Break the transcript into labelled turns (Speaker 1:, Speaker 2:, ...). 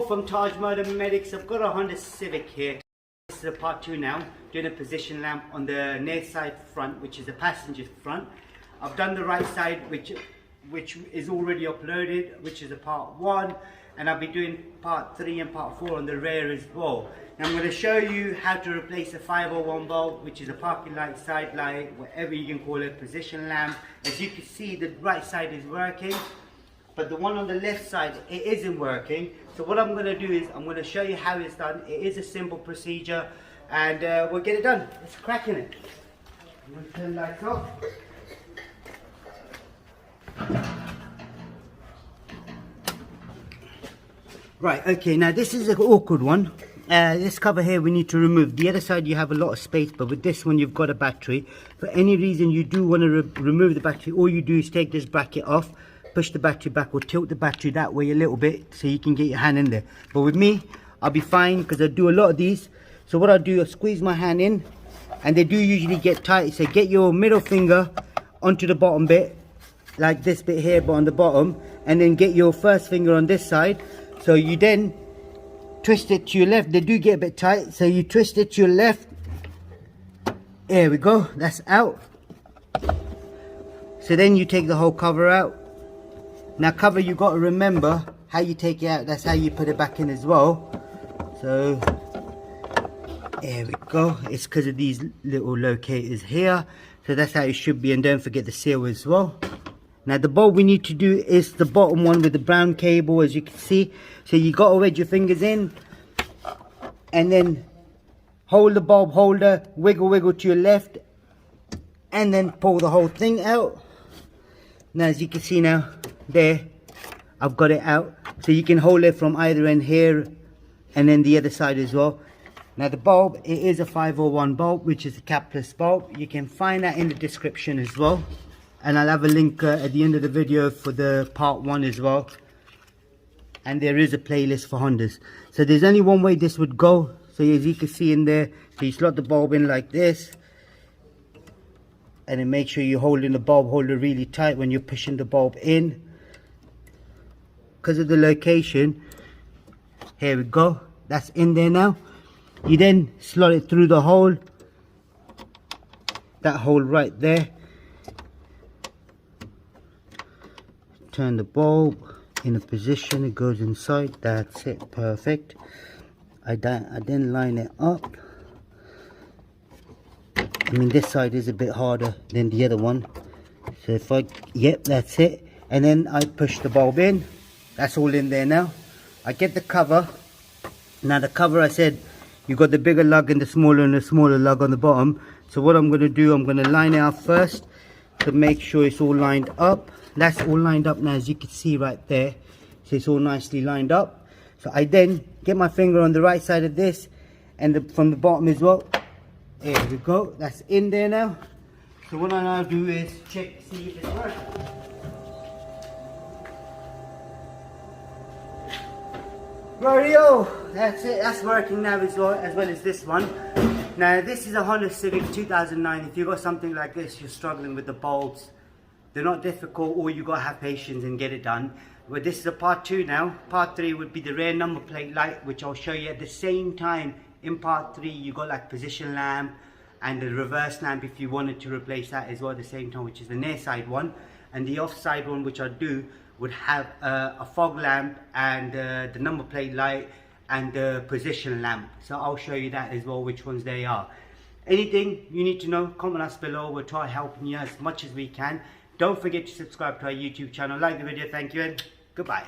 Speaker 1: from Tajmotormedics. I've got a Honda Civic here. This is a part 2 now, doing a position lamp on the near side front, which is the passenger front. I've done the right side, which is already uploaded, which is a part 1, and I'll be doing part 3 and part 4 on the rear as well. Now I'm going to show you how to replace a 501 bulb, which is a parking light, side light, whatever you can call it, position lamp. As you can see, the right side is working, but the one on the left side, it isn't working. So what I'm going to do is I'm going to show you how it's done. It is a simple procedure, and we'll get it done. Let's crack in it. I'm going to turn the lights off. Right, okay, now this is an awkward one. This cover here we need to remove. The other side you have a lot of space, but with this one you've got a battery. For any reason you do want to remove the battery, all you do is take this bracket off, push the battery back, or tilt the battery that way a little bit so you can get your hand in there. But with me, I'll be fine because I do a lot of these. So what I'll do is squeeze my hand in, and they do usually get tight. So get your middle finger onto the bottom bit, like this bit here, but on the bottom, and then get your first finger on this side. So you then twist it to your left. They do get a bit tight, so you twist it to your left. There we go, that's out. So then you take the whole cover out. Now cover, you got to remember how you take it out, that's how you put it back in as well. So there we go, it's because of these little locators here. So that's how it should be, and don't forget the seal as well. Now the bulb we need to do is the bottom one with the brown cable, as you can see. So you got to wedge your fingers in, and then hold the bulb holder, wiggle to your left, and then pull the whole thing out. Now as you can see now, there, I've got it out. So you can hold it from either end here, and then the other side as well. Now the bulb, it is a 501 bulb, which is a capless bulb. You can find that in the description as well. And I'll have a link at the end of the video for the part 1 as well. And there is a playlist for Hondas. So there's only one way this would go. So as you can see in there, so you slot the bulb in like this. And then make sure you're holding the bulb holder really tight when you're pushing the bulb in. Because of the location, here we go. That's in there now. You then slot it through the hole. That hole right there. Turn the bulb in a position, it goes inside. That's it, perfect. I then line it up. I mean, this side is a bit harder than the other one. So if yep, that's it. And then I push the bulb in. That's all in there now. I get the cover. Now the cover, I said, you got the bigger lug and the smaller lug on the bottom. So what I'm going to do, I'm going to line it up first to make sure it's all lined up. That's all lined up now, as you can see right there. So it's all nicely lined up. So I then get my finger on the right side of this, and from the bottom as well. There we go, that's in there now. So what I now do is check, see if it's working. Radio, that's it, that's working now as well as this one. Now this is a Honda Civic 2009. If you've got something like this, you're struggling with the bulbs, they're not difficult, or you got to have patience and get it done. But this is a part 2 now. Part 3 would be the rear number plate light, which I'll show you at the same time. In part 3 you got like position lamp and the reverse lamp if you wanted to replace that as well at the same time, which is the near side one. And the off side one, which I do, would have a fog lamp and the number plate light and the position lamp. So I'll show you that as well, which ones they are. Anything you need to know, comment us below. We'll try helping you as much as we can. Don't forget to subscribe to our YouTube channel, like the video, thank you, and goodbye.